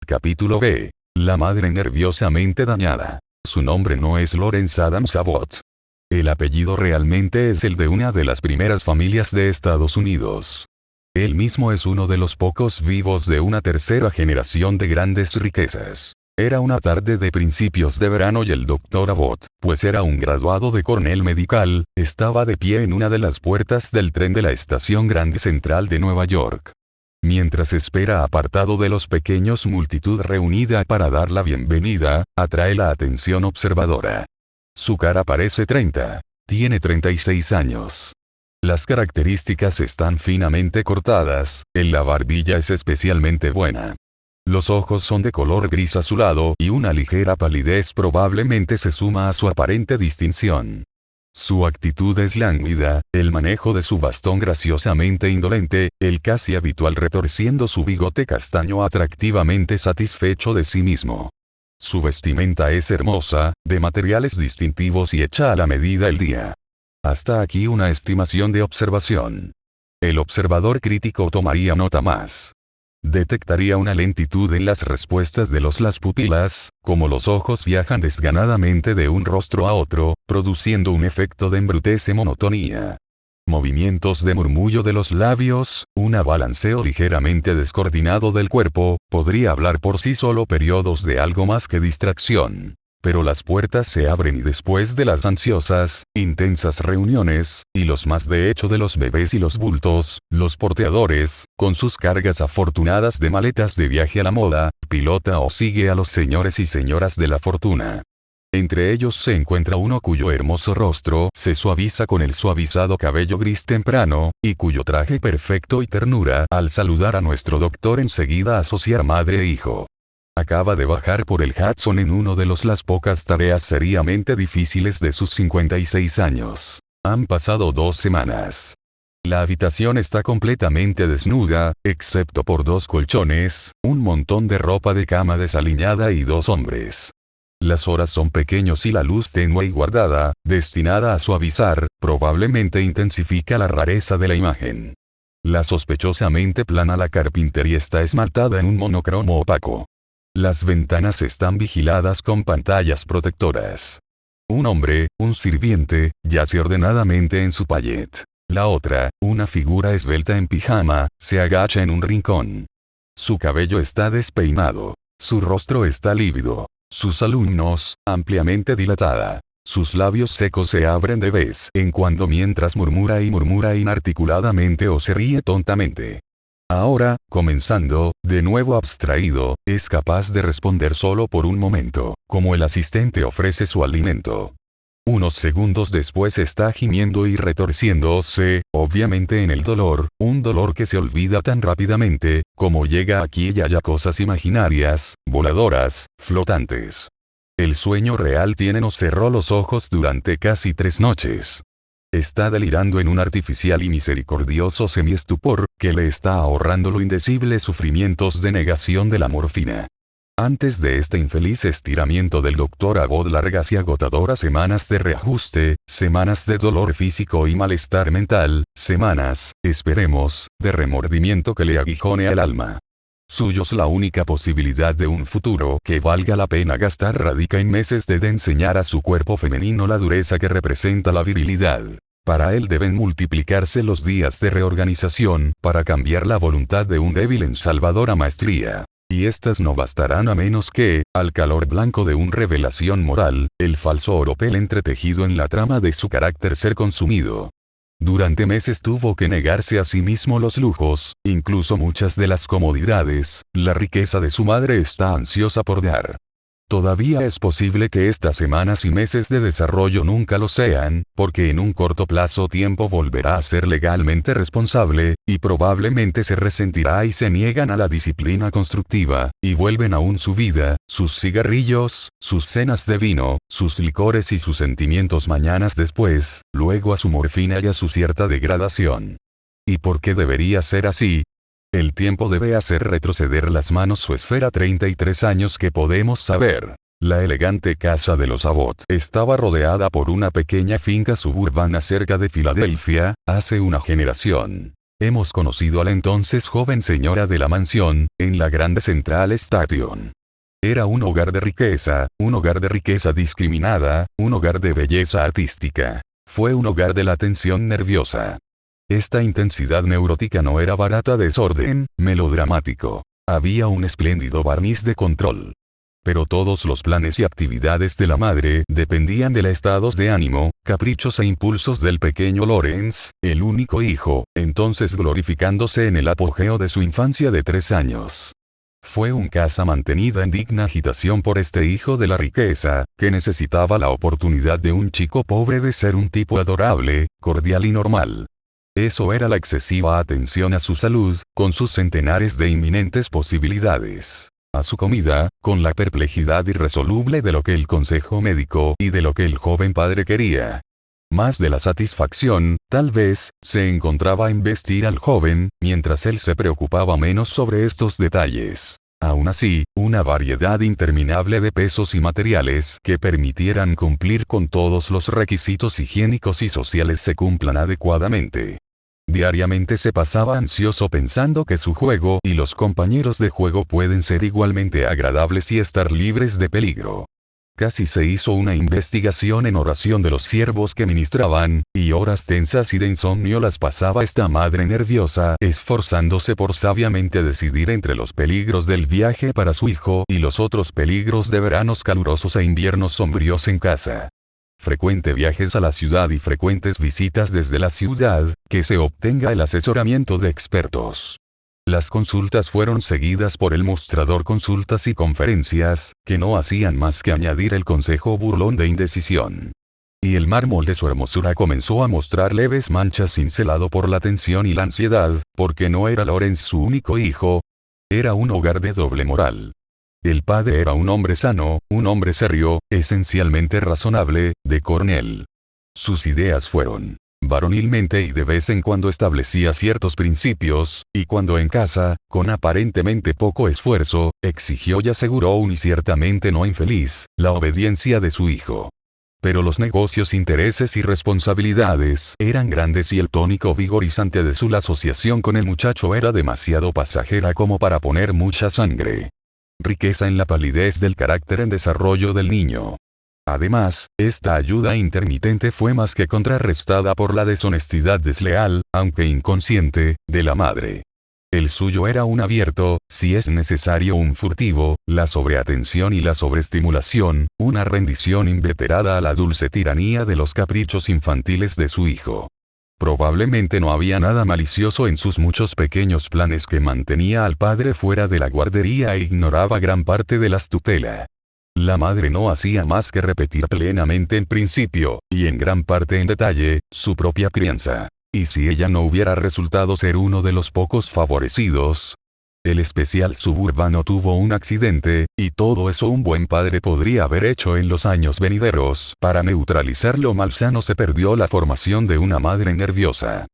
Capítulo B. La madre nerviosamente dañada. Su nombre no es Lawrence Adams Abbott. El apellido realmente es el de una de las primeras familias de Estados Unidos. Él mismo es uno de los pocos vivos de una tercera generación de grandes riquezas. Era una tarde de principios de verano y el Dr. Abbott, pues era un graduado de Cornell Medical, estaba de pie en una de las puertas del tren de la estación Grand Central de Nueva York. Mientras espera apartado de los pequeños multitud reunida para dar la bienvenida, atrae la atención observadora. Su cara parece 30. Tiene 36 años. Las características están finamente cortadas, en la barbilla es especialmente buena. Los ojos son de color gris azulado y una ligera palidez probablemente se suma a su aparente distinción. Su actitud es lánguida, el manejo de su bastón graciosamente indolente, el casi habitual retorciendo su bigote castaño atractivamente satisfecho de sí mismo. Su vestimenta es hermosa, de materiales distintivos y hecha a la medida el día. Hasta aquí una estimación de observación. El observador crítico tomaría nota más. Detectaría una lentitud en las respuestas de las pupilas, como los ojos viajan desganadamente de un rostro a otro, produciendo un efecto de embrutece monotonía. Movimientos de murmullo de los labios, un balanceo ligeramente descoordinado del cuerpo, podría hablar por sí solo periodos de algo más que distracción. Pero las puertas se abren y después de las ansiosas, intensas reuniones, y los más de hecho de los bebés y los bultos, los porteadores, con sus cargas afortunadas de maletas de viaje a la moda, pilota o sigue a los señores y señoras de la fortuna. Entre ellos se encuentra uno cuyo hermoso rostro se suaviza con el suavizado cabello gris temprano, y cuyo traje perfecto y ternura al saludar a nuestro doctor enseguida asociar madre e hijo. Acaba de bajar por el Hudson en uno de las pocas tareas seriamente difíciles de sus 56 años. Han pasado 2 semanas. La habitación está completamente desnuda, excepto por 2 colchones, un montón de ropa de cama desaliñada y 2 hombres. Las horas son pequeños y la luz tenue y guardada, destinada a suavizar, probablemente intensifica la rareza de la imagen. La sospechosamente plana la carpintería está esmaltada en un monocromo opaco. Las ventanas están vigiladas con pantallas protectoras. Un hombre, un sirviente, yace ordenadamente en su pallet. La otra, una figura esbelta en pijama, se agacha en un rincón. Su cabello está despeinado. Su rostro está lívido. Sus alumnos, ampliamente dilatada. Sus labios secos se abren de vez en cuando mientras murmura inarticuladamente o se ríe tontamente. Ahora, comenzando, de nuevo abstraído, es capaz de responder solo por un momento, como el asistente ofrece su alimento. Unos segundos después está gimiendo y retorciéndose, obviamente en el dolor, un dolor que se olvida tan rápidamente, como llega aquí y allá cosas imaginarias, voladoras, flotantes. El sueño real nos cerró los ojos durante casi 3 noches. Está delirando en un artificial y misericordioso semiestupor, que le está ahorrando los indecibles sufrimientos de negación de la morfina. Antes de este infeliz estiramiento del Dr. Abbott, largas y agotadoras semanas de reajuste, semanas de dolor físico y malestar mental, semanas, esperemos, de remordimiento que le aguijone el alma. Suyos la única posibilidad de un futuro que valga la pena gastar radica en meses de enseñar a su cuerpo femenino la dureza que representa la virilidad. Para él deben multiplicarse los días de reorganización para cambiar la voluntad de un débil en salvadora maestría. Y estas no bastarán a menos que, al calor blanco de una revelación moral, el falso oropel entretejido en la trama de su carácter ser consumido. Durante meses tuvo que negarse a sí mismo los lujos, incluso muchas de las comodidades, la riqueza de su madre está ansiosa por dar. Todavía es posible que estas semanas y meses de desarrollo nunca lo sean, porque en un corto plazo tiempo volverá a ser legalmente responsable, y probablemente se resentirá y se niegan a la disciplina constructiva, y vuelven aún su vida, sus cigarrillos, sus cenas de vino, sus licores y sus sentimientos mañanas después, luego a su morfina y a su cierta degradación. ¿Y por qué debería ser así? El tiempo debe hacer retroceder las manos su esfera 33 años que podemos saber. La elegante casa de los Abbott estaba rodeada por una pequeña finca suburbana cerca de Filadelfia, hace una generación. Hemos conocido a la entonces joven señora de la mansión, en la Grande Central Station. Era un hogar de riqueza discriminada, un hogar de belleza artística. Fue un hogar de la tensión nerviosa. Esta intensidad neurótica no era barata desorden, melodramático. Había un espléndido barniz de control. Pero todos los planes y actividades de la madre dependían de los estados de ánimo, caprichos e impulsos del pequeño Lawrence, el único hijo, entonces glorificándose en el apogeo de su infancia de 3 años. Fue un casa mantenida en digna agitación por este hijo de la riqueza, que necesitaba la oportunidad de un chico pobre de ser un tipo adorable, cordial y normal. Eso era la excesiva atención a su salud, con sus centenares de inminentes posibilidades. A su comida, con la perplejidad irresoluble de lo que el consejo médico y de lo que el joven padre quería. Más de la satisfacción, tal vez, se encontraba en vestir al joven, mientras él se preocupaba menos sobre estos detalles. Aún así, una variedad interminable de pesos y materiales que permitieran cumplir con todos los requisitos higiénicos y sociales se cumplan adecuadamente. Diariamente se pasaba ansioso pensando que su juego y los compañeros de juego pueden ser igualmente agradables y estar libres de peligro. Casi se hizo una investigación en oración de los siervos que ministraban, y horas tensas y de insomnio las pasaba esta madre nerviosa, esforzándose por sabiamente decidir entre los peligros del viaje para su hijo y los otros peligros de veranos calurosos e inviernos sombríos en casa. Frecuentes viajes a la ciudad y frecuentes visitas desde la ciudad, que se obtenga el asesoramiento de expertos. Las consultas fueron seguidas por el mostrador consultas y conferencias, que no hacían más que añadir el consejo burlón de indecisión. Y el mármol de su hermosura comenzó a mostrar leves manchas cincelado por la tensión y la ansiedad, porque no era Lawrence su único hijo. Era un hogar de doble moral. El padre era un hombre sano, un hombre serio, esencialmente razonable, de Cornell. Sus ideas fueron varonilmente y de vez en cuando establecía ciertos principios, y cuando en casa, con aparentemente poco esfuerzo, exigió y aseguró y ciertamente no infeliz, la obediencia de su hijo. Pero los negocios, intereses y responsabilidades eran grandes y el tónico vigorizante de su asociación con el muchacho era demasiado pasajera como para poner mucha sangre. Riqueza en la palidez del carácter en desarrollo del niño. Además, esta ayuda intermitente fue más que contrarrestada por la deshonestidad desleal, aunque inconsciente, de la madre. El suyo era un abierto, si es necesario un furtivo, la sobreatención y la sobreestimulación, una rendición inveterada a la dulce tiranía de los caprichos infantiles de su hijo. Probablemente no había nada malicioso en sus muchos pequeños planes que mantenía al padre fuera de la guardería e ignoraba gran parte de las tutelas. La madre no hacía más que repetir plenamente en principio, y en gran parte en detalle, su propia crianza. Y si ella no hubiera resultado ser uno de los pocos favorecidos, el especial suburbano tuvo un accidente, y todo eso un buen padre podría haber hecho en los años venideros. Para neutralizar lo malsano se perdió la formación de una madre nerviosa.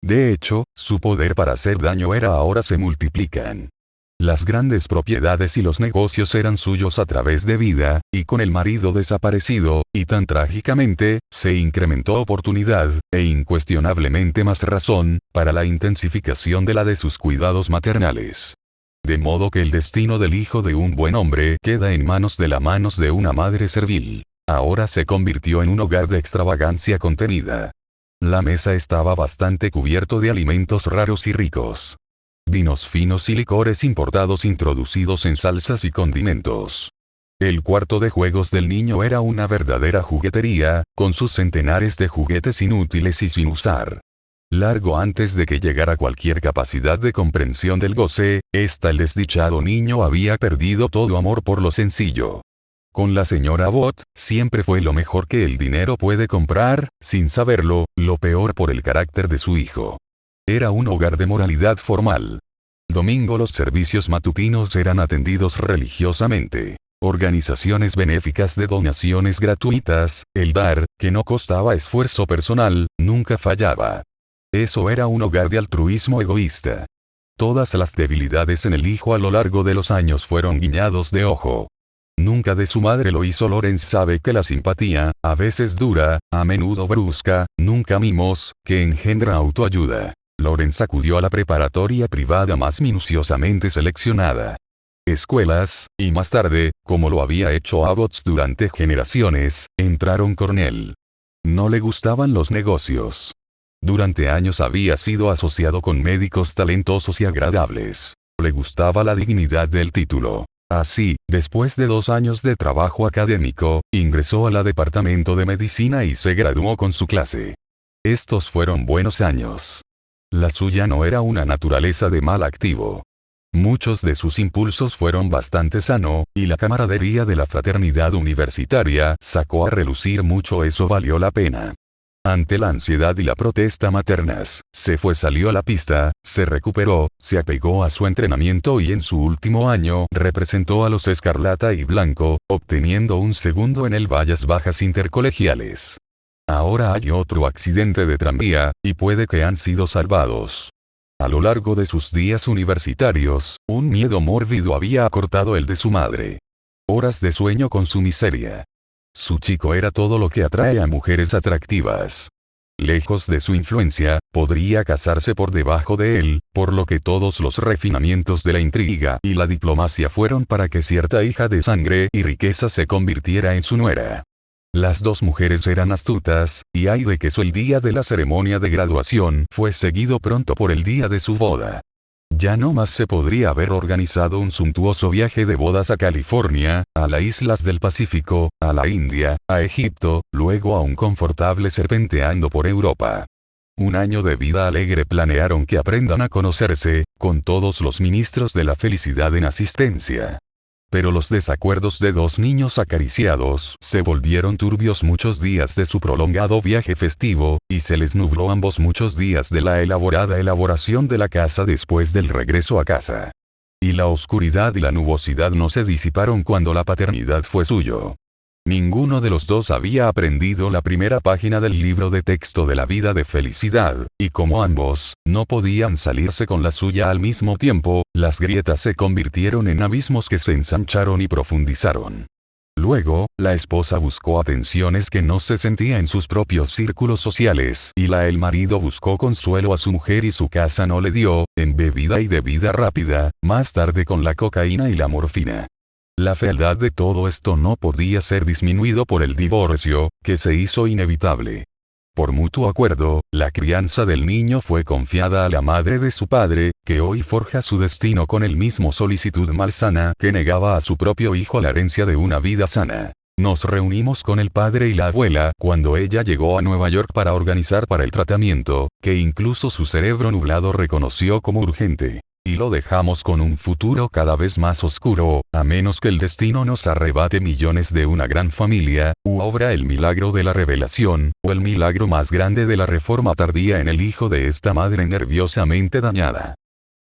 De hecho, su poder para hacer daño ahora se multiplican. Las grandes propiedades y los negocios eran suyos a través de vida, y con el marido desaparecido, y tan trágicamente, se incrementó oportunidad, e incuestionablemente más razón, para la intensificación de sus cuidados maternales. De modo que el destino del hijo de un buen hombre queda en manos de una madre servil. Ahora se convirtió en un hogar de extravagancia contenida. La mesa estaba bastante cubierto de alimentos raros y ricos. Vinos finos y licores importados introducidos en salsas y condimentos. El cuarto de juegos del niño era una verdadera juguetería, con sus centenares de juguetes inútiles y sin usar. Largo antes de que llegara cualquier capacidad de comprensión del goce, el desdichado niño había perdido todo amor por lo sencillo. Con la señora Abbott, siempre fue lo mejor que el dinero puede comprar, sin saberlo, lo peor por el carácter de su hijo. Era un hogar de moralidad formal. Domingo los servicios matutinos eran atendidos religiosamente. Organizaciones benéficas de donaciones gratuitas, el dar, que no costaba esfuerzo personal, nunca fallaba. Eso era un hogar de altruismo egoísta. Todas las debilidades en el hijo a lo largo de los años fueron guiñados de ojo. Nunca de su madre lo hizo. Lawrence sabe que la simpatía, a veces dura, a menudo brusca, nunca mimos, que engendra autoayuda. Lawrence acudió a la preparatoria privada más minuciosamente seleccionada. Escuelas, y más tarde, como lo había hecho Abbott durante generaciones, entraron Cornell. No le gustaban los negocios. Durante años había sido asociado con médicos talentosos y agradables. Le gustaba la dignidad del título. Así, después de 2 años de trabajo académico, ingresó al departamento de medicina y se graduó con su clase. Estos fueron buenos años. La suya no era una naturaleza de mal activo. Muchos de sus impulsos fueron bastante sano, y la camaradería de la fraternidad universitaria sacó a relucir mucho. Eso valió la pena. Ante la ansiedad y la protesta maternas, salió a la pista, se recuperó, se apegó a su entrenamiento y en su último año representó a los escarlata y blanco, obteniendo un segundo en el vallas bajas intercolegiales. Ahora hay otro accidente de tranvía, y puede que han sido salvados. A lo largo de sus días universitarios, un miedo mórbido había acortado el de su madre. Horas de sueño con su miseria. Su chico era todo lo que atrae a mujeres atractivas. Lejos de su influencia, podría casarse por debajo de él, por lo que todos los refinamientos de la intriga y la diplomacia fueron para que cierta hija de sangre y riqueza se convirtiera en su nuera. Las dos mujeres eran astutas, y ay de que el día de la ceremonia de graduación fue seguido pronto por el día de su boda. Ya no más se podría haber organizado un suntuoso viaje de bodas a California, a las islas del Pacífico, a la India, a Egipto, luego a un confortable serpenteando por Europa. Un año de vida alegre planearon que aprendan a conocerse, con todos los ministros de la felicidad en asistencia. Pero los desacuerdos de 2 niños acariciados se volvieron turbios muchos días de su prolongado viaje festivo, y se les nubló ambos muchos días de la elaborada elaboración de la casa después del regreso a casa. Y la oscuridad y la nubosidad no se disiparon cuando la paternidad fue suyo. Ninguno de los dos había aprendido la primera página del libro de texto de la vida de felicidad, y como ambos no podían salirse con la suya al mismo tiempo, las grietas se convirtieron en abismos que se ensancharon y profundizaron. Luego, la esposa buscó atenciones que no se sentía en sus propios círculos sociales, y el marido buscó consuelo a su mujer y su casa no le dio, en bebida y de vida rápida, más tarde con la cocaína y la morfina. La fealdad de todo esto no podía ser disminuido por el divorcio, que se hizo inevitable. Por mutuo acuerdo, la crianza del niño fue confiada a la madre de su padre, que hoy forja su destino con el mismo solicitud malsana que negaba a su propio hijo la herencia de una vida sana. Nos reunimos con el padre y la abuela cuando ella llegó a Nueva York para organizar para el tratamiento, que incluso su cerebro nublado reconoció como urgente. Y lo dejamos con un futuro cada vez más oscuro, a menos que el destino nos arrebate millones de una gran familia, u obra el milagro de la revelación, o el milagro más grande de la reforma tardía en el hijo de esta madre nerviosamente dañada.